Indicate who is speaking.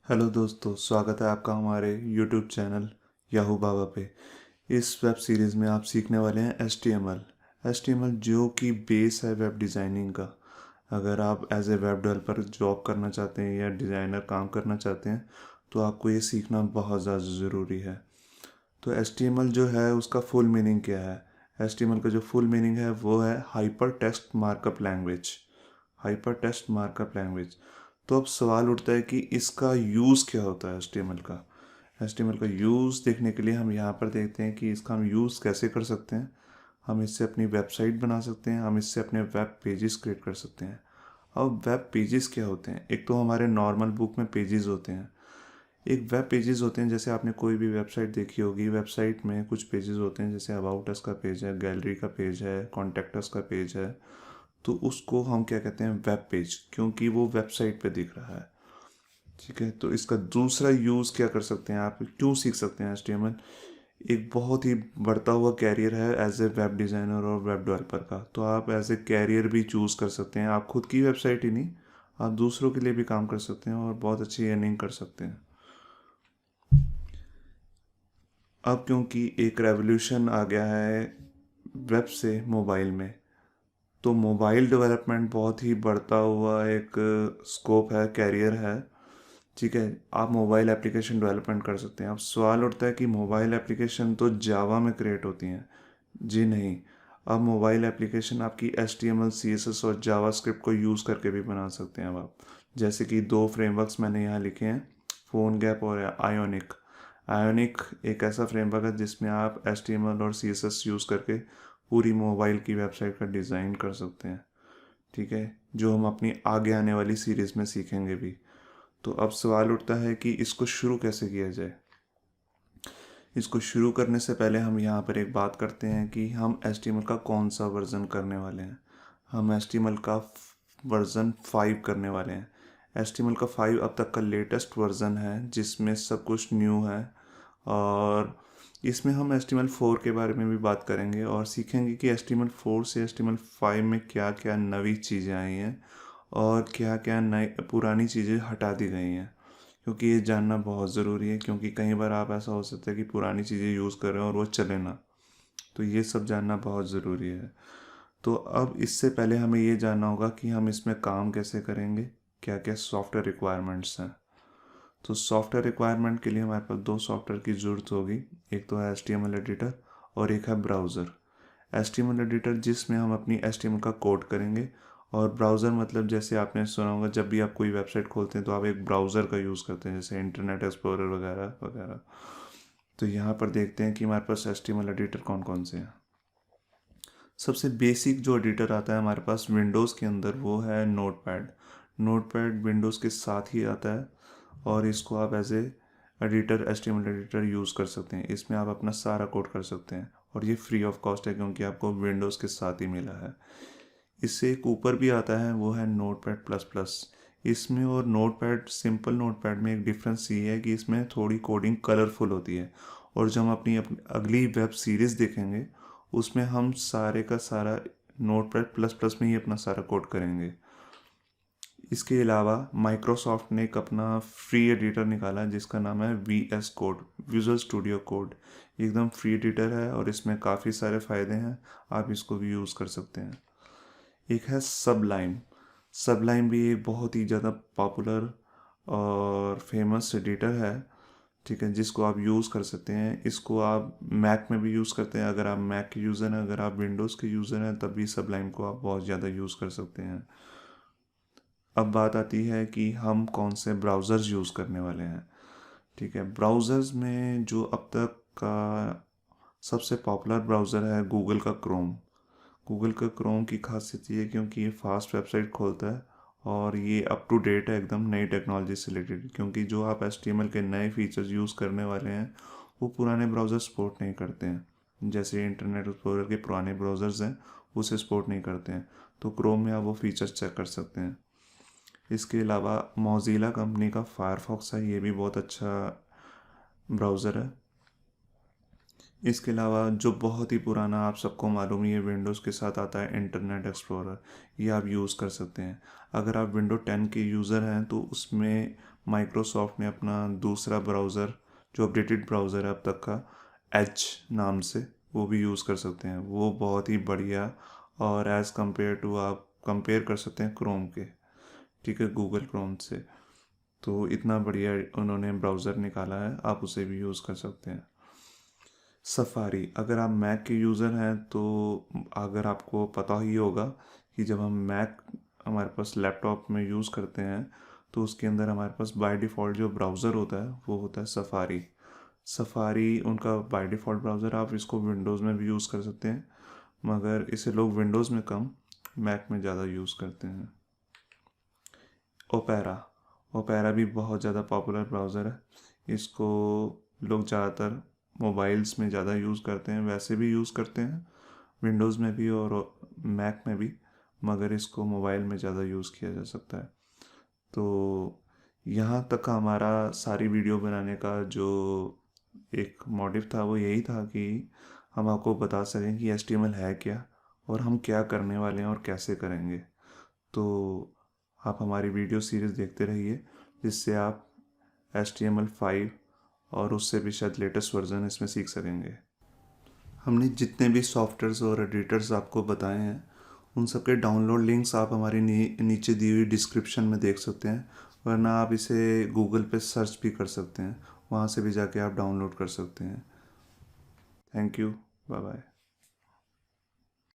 Speaker 1: Hello दोस्तों, स्वागत है आपका हमारे यूट्यूब चैनल याहू बाबा पे। इस वेब सीरीज़ में आप सीखने वाले हैं एच टी एम एल जो कि बेस है वेब डिज़ाइनिंग का। अगर आप as a web developer job करना चाहते हैं या डिज़ाइनर काम करना चाहते हैं तो आपको ये सीखना बहुत ज़्यादा ज़रूरी है। तो एच टी एम एल जो है उसका फुल मीनिंग क्या है? एच टी एम एल का जो फुल मीनिंग है वो है hyper text markup language. Hyper text markup language. तो अब सवाल उठता है कि इसका यूज़ क्या होता है एच का। एच का यूज़ देखने के लिए हम यहाँ पर देखते हैं कि इसका हम यूज़ कैसे कर सकते हैं। हम इससे अपनी वेबसाइट बना सकते हैं, हम इससे अपने वेब पेजेस क्रिएट कर सकते हैं। अब वेब पेजेस क्या होते हैं? एक तो हमारे नॉर्मल बुक में पेजेस होते हैं, एक वेब पेजेस होते हैं। जैसे आपने कोई भी वेबसाइट देखी होगी, वेबसाइट में कुछ पेजेस होते हैं, जैसे अबाउट अस का पेज है, गैलरी का पेज है, कॉन्टैक्ट अस का पेज है। तो उसको हम क्या कहते हैं? वेब पेज, क्योंकि वो वेबसाइट पे दिख रहा है। ठीक है, तो इसका दूसरा यूज़ क्या कर सकते हैं, आप क्यों सीख सकते हैं एच एक बहुत ही बढ़ता हुआ कैरियर है एज ए वेब डिज़ाइनर और वेब डेवलपर का। तो आप एज ए कैरियर भी चूज़ कर सकते हैं। आप खुद की वेबसाइट ही नहीं, आप दूसरों के लिए भी काम कर सकते हैं और बहुत अच्छी अर्निंग कर सकते हैं। अब क्योंकि एक रेवोल्यूशन आ गया है वेब से मोबाइल में, तो मोबाइल डेवलपमेंट बहुत ही बढ़ता हुआ एक स्कोप है, कैरियर है। ठीक है, आप मोबाइल एप्लीकेशन डेवलपमेंट कर सकते हैं। अब सवाल उठता है कि मोबाइल एप्लीकेशन तो जावा में क्रिएट होती हैं। जी नहीं, अब मोबाइल एप्लीकेशन आपकी H T M L C S S और जावा स्क्रिप्ट को यूज़ करके भी बना सकते हैं। अब आप जैसे कि दो फ्रेमवर्क्स मैंने यहाँ लिखे हैं, फ़ोन गैप और आयोनिक। आयोनिक एक ऐसा फ्रेमवर्क है जिसमें आप एच टी एम एल और सी एस एस यूज़ करके पूरी मोबाइल की वेबसाइट का डिज़ाइन कर सकते हैं। ठीक है, जो हम अपनी आगे आने वाली सीरीज़ में सीखेंगे भी। तो अब सवाल उठता है कि इसको शुरू कैसे किया जाए। इसको शुरू करने से पहले हम यहाँ पर एक बात करते हैं कि हम HTML का कौन सा वर्ज़न करने वाले हैं। हम HTML का वर्ज़न 5 करने वाले हैं। HTML का 5 अब तक का लेटेस्ट वर्ज़न है जिसमें सब कुछ न्यू है। और इसमें हम HTML 4 के बारे में भी बात करेंगे और सीखेंगे कि HTML 4 से HTML 5 में क्या क्या नई चीज़ें आई हैं और क्या क्या नई पुरानी चीज़ें हटा दी गई हैं। क्योंकि ये जानना बहुत ज़रूरी है, क्योंकि कई बार आप ऐसा हो सकता है कि पुरानी चीज़ें यूज़ कर रहे हो और वो चले ना। तो ये सब जानना बहुत ज़रूरी है। तो अब इससे पहले हमें ये जानना होगा कि हम इसमें काम कैसे करेंगे, क्या क्या सॉफ्टवेयर रिक्वायरमेंट्स हैं। तो सॉफ्टवेयर रिक्वायरमेंट के लिए हमारे पास दो सॉफ्टवेयर की ज़रूरत होगी। एक तो है HTML एडिटर और एक है ब्राउज़र। HTML एडिटर जिसमें हम अपनी HTML का कोड करेंगे, और ब्राउज़र मतलब जैसे आपने सुना होगा, जब भी आप कोई वेबसाइट खोलते हैं तो आप एक ब्राउज़र का यूज़ करते हैं, जैसे इंटरनेट एक्सप्लोरर वगैरह वगैरह। तो यहाँ पर देखते हैं कि हमारे पास HTML एडिटर कौन कौन से हैं। सबसे बेसिक जो एडिटर आता है हमारे पास विंडोज़ के अंदर वो है नोटपैड। नोटपैड विंडोज़ के साथ ही आता है और इसको आप as a editor, HTML editor use कर सकते हैं। इसमें आप अपना सारा कोड कर सकते हैं और ये फ्री ऑफ कॉस्ट है क्योंकि आपको विंडोज़ के साथ ही मिला है। इससे एक ऊपर भी आता है, वो है नोटपैड प्लस प्लस। इसमें और नोटपैड, सिंपल नोटपैड में एक डिफरेंस ये है कि इसमें थोड़ी कोडिंग कलरफुल होती है। और जब हम अपनी अगली वेब सीरीज़ देखेंगे उसमें हम सारे का सारा नोटपैड प्लस प्लस में ही अपना सारा कोड करेंगे। इसके अलावा माइक्रोसॉफ्ट ने एक अपना फ्री एडिटर निकाला जिसका नाम है VS code, visual studio code. एकदम फ्री एडिटर है और इसमें काफ़ी सारे फ़ायदे हैं, आप इसको भी यूज़ कर सकते हैं। एक है सबलाइम। सबलाइम भी एक बहुत ही ज़्यादा पॉपुलर और फेमस एडिटर है। ठीक है, जिसको आप यूज़ कर सकते हैं। इसको आप मैक में भी यूज़ करते हैं, अगर आप मैक के यूज़र हैं। अगर आप विंडोज़ के यूज़र हैं तब भी सबलाइम को आप बहुत ज़्यादा यूज़ कर सकते हैं। अब बात आती है कि हम कौन से ब्राउज़र्स यूज़ करने वाले हैं। ठीक है, ब्राउज़र्स में जो अब तक का सबसे पॉपुलर ब्राउज़र है गूगल का क्रोम। गूगल का क्रोम की खासियत ये है क्योंकि ये फास्ट वेबसाइट खोलता है और ये अप टू डेट है, एकदम नई टेक्नोलॉजी से रिलेटेड। क्योंकि जो आप HTML के नए फीचर्स यूज़ करने वाले हैं वो पुराने ब्राउज़र सपोर्ट नहीं करते हैं। जैसे इंटरनेट एक्सप्लोरर के पुराने ब्राउज़र्स हैं उसे सपोर्ट नहीं करते हैं, तो क्रोम में आप वो फीचर्स चेक कर सकते हैं। इसके अलावा मोज़िला कंपनी का फायरफॉक्स है, ये भी बहुत अच्छा ब्राउज़र है। इसके अलावा जो बहुत ही पुराना आप सबको मालूम ही है विंडोज़ के साथ आता है, इंटरनेट एक्सप्लोरर। ये आप यूज़ कर सकते हैं। अगर आप विंडो 10 के यूज़र हैं तो उसमें माइक्रोसॉफ्ट ने अपना दूसरा ब्राउज़र जो अपडेटेड ब्राउज़र है अब तक का, एज नाम से, वो भी यूज़ कर सकते हैं। वो बहुत ही बढ़िया, और एज़ कम्पेयर टू आप कंपेयर कर सकते हैं क्रोम के, ठीक है, गूगल क्रोम से। तो इतना बढ़िया उन्होंने ब्राउज़र निकाला है, आप उसे भी यूज़ कर सकते हैं। सफारी, अगर आप मैक के यूज़र हैं तो अगर आपको पता ही होगा कि जब हम मैक हमारे पास लैपटॉप में यूज़ करते हैं तो उसके अंदर हमारे पास बाय डिफ़ॉल्ट जो ब्राउज़र होता है वो होता है सफारी। सफारी उनका बाय डिफ़ॉल्ट ब्राउज़र, आप इसको विंडोज़ में भी यूज़ कर सकते हैं, मगर इसे लोग विंडोज़ में कम, मैक में ज़्यादा यूज़ करते हैं। ओपेरा, ओपेरा भी बहुत ज़्यादा पॉपुलर ब्राउज़र है। इसको लोग ज़्यादातर मोबाइल्स में ज़्यादा यूज़ करते हैं, वैसे भी यूज़ करते हैं विंडोज़ में भी और मैक में भी, मगर इसको मोबाइल में ज़्यादा यूज़ किया जा सकता है। तो यहाँ तक का हमारा सारी वीडियो बनाने का जो एक मोटिव था वो यही था कि हम आपको बता सकें कि HTML है क्या और हम क्या करने वाले हैं और कैसे करेंगे। तो आप हमारी वीडियो सीरीज़ देखते रहिए, जिससे आप HTML5 और उससे भी शायद लेटेस्ट वर्जन इसमें सीख सकेंगे। हमने जितने भी सॉफ्टवेयर्स और एडिटर्स आपको बताए हैं उन सब के डाउनलोड लिंक्स आप हमारी नीचे दी हुई डिस्क्रिप्शन में देख सकते हैं, वरना आप इसे गूगल पे सर्च भी कर सकते हैं, वहाँ से भी जाके आप डाउनलोड कर सकते हैं। Thank you, bye bye.